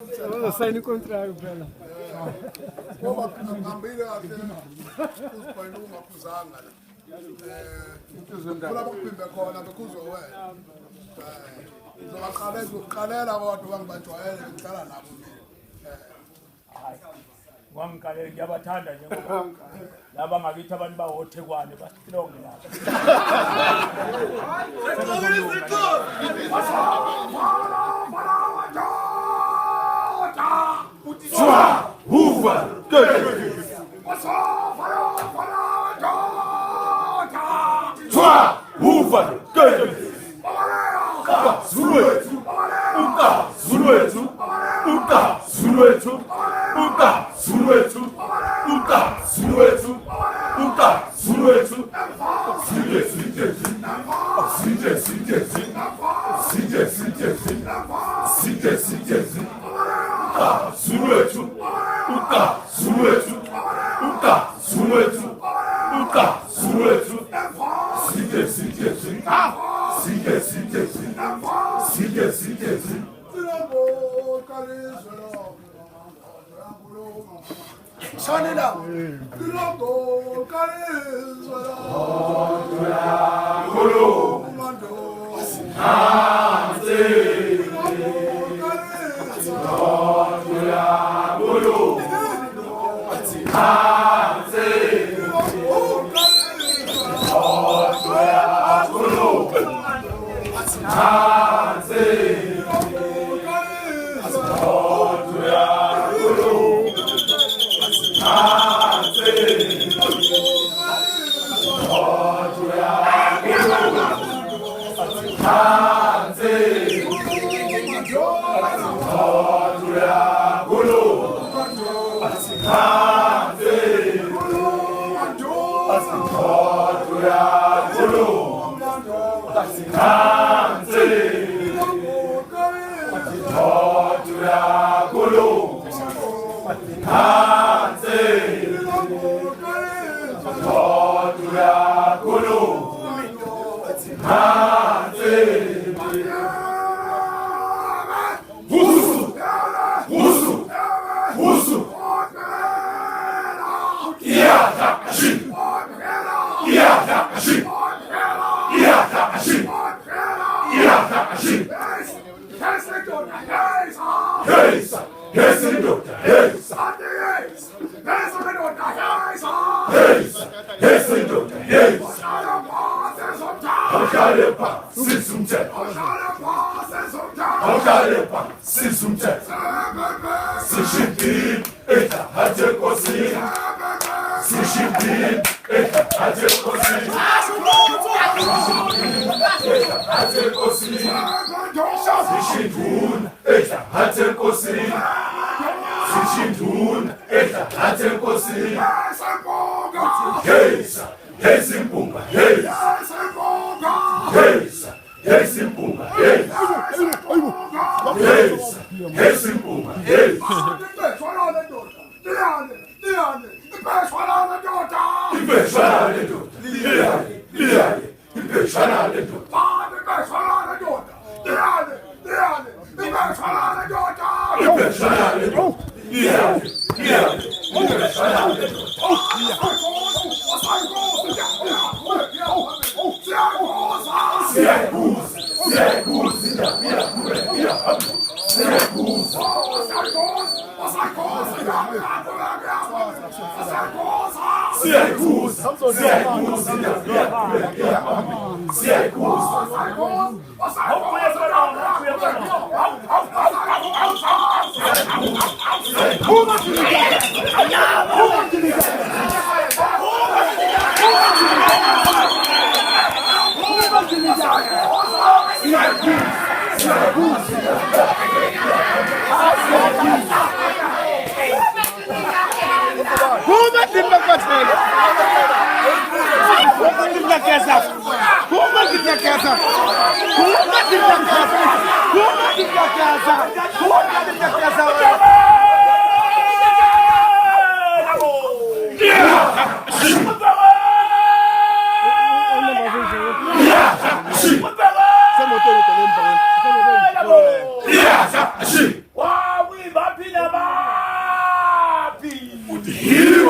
Sai no contrário, Bela. Wamkalela ngiyabathanda nje ngoba laba ngakithi abantu bawothekwane basilonge lapha. Swa, huva, Swa, huva, Zuluethu, Zuluethu, Zuluethu, Zuluethu, Zuluethu, Zuluethu,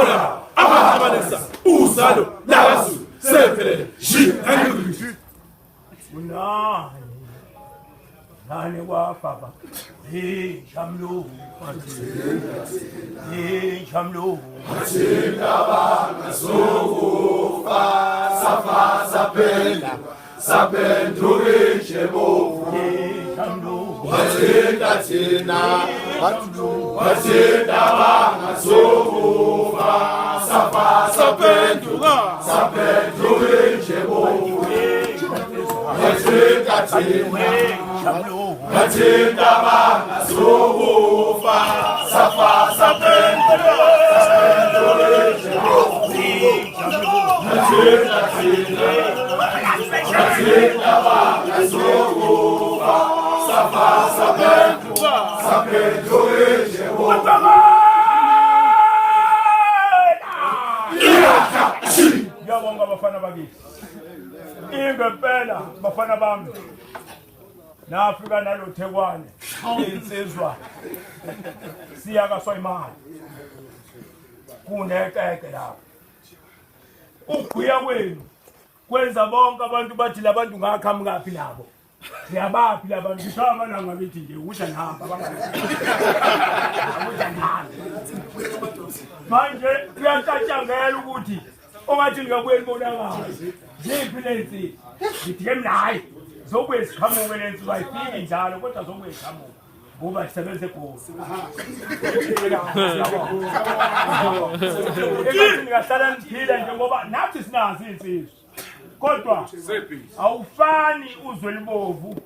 Olama, Amanesa, Usado, Nagasu, Sepele, Shi, and Nani wa baba. Shamlu. Shamlu. Safa, Sapenda, Sapenduri, Shebo, Shamlu. Tina, Wajida, Sofa, Safa, Sapendura, Sapenduri, Shebo, Wajida, Sofa, Safa, Sapendura, Yabonga bafana bakithi. Ingempela bafana bami. Nafika nalo Thekwane insizwa. Siyakaswa imali. Kunekeke lapho. Ugwiya kwenu kwenza bonke abantu bathi labantu ngakhamukaphi labo. Siyabaphi labantu ngishaba la ngabithi nje usha ngihamba manje kuyacatshangela ukuthi ongathi ngiyakuyibonakala yiphi lensi ngithi ke mnayi zokuye isiqhamuke lensi bayifiki njalo kodwa zokuye isiqhamuke ngoba sisebenze gosi ngingahlala niphila njengoba nathi sinazi insizwe kodwa awufani uzwe libovu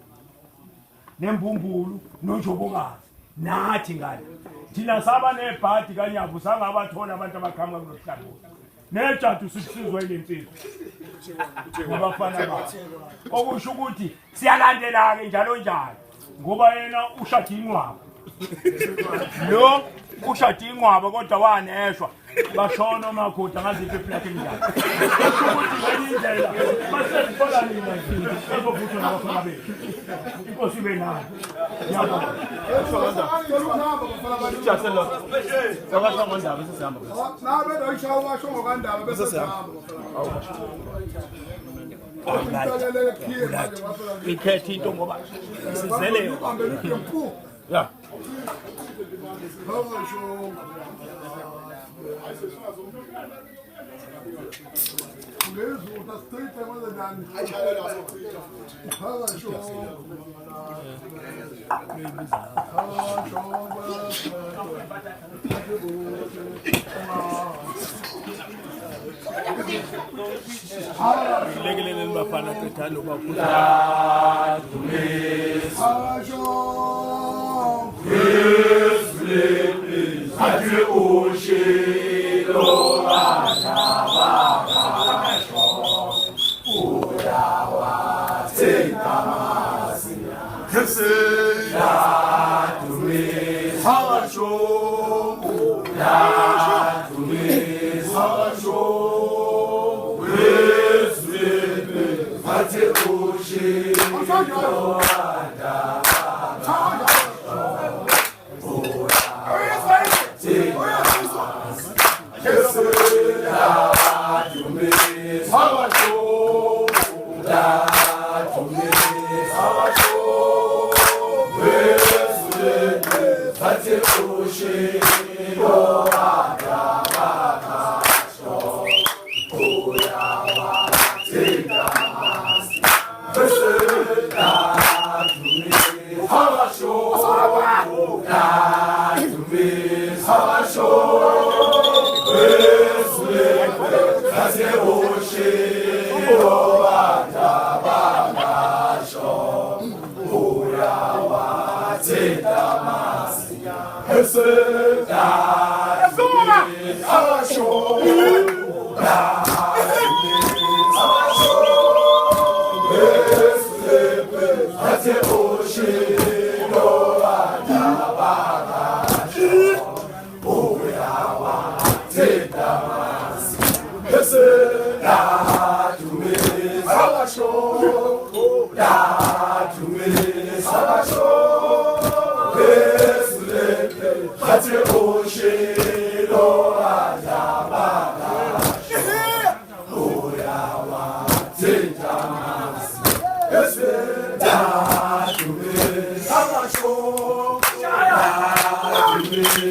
nembumbulu nojobokazi nathi ngale thina saba nebhadi kanyabu sangabathola abantu abaqhamuka kunohlabo nejadu sisizwe lensizwe ngabafana bakhe okusho ukuthi siyalandela ke njalo njalo ngoba yena ushada inqwaba lo ushada inqwaba kodwa waneshwa bashona makhoda ngaziphi iplate njalo ukuthi indlela basezithola nina ezovutha nabafana bethu inkosi ibe nayo yabona ikhethe into ngoba sizele ya lekelele bafana tethalo bakhula Ati ushilo Ati Yes,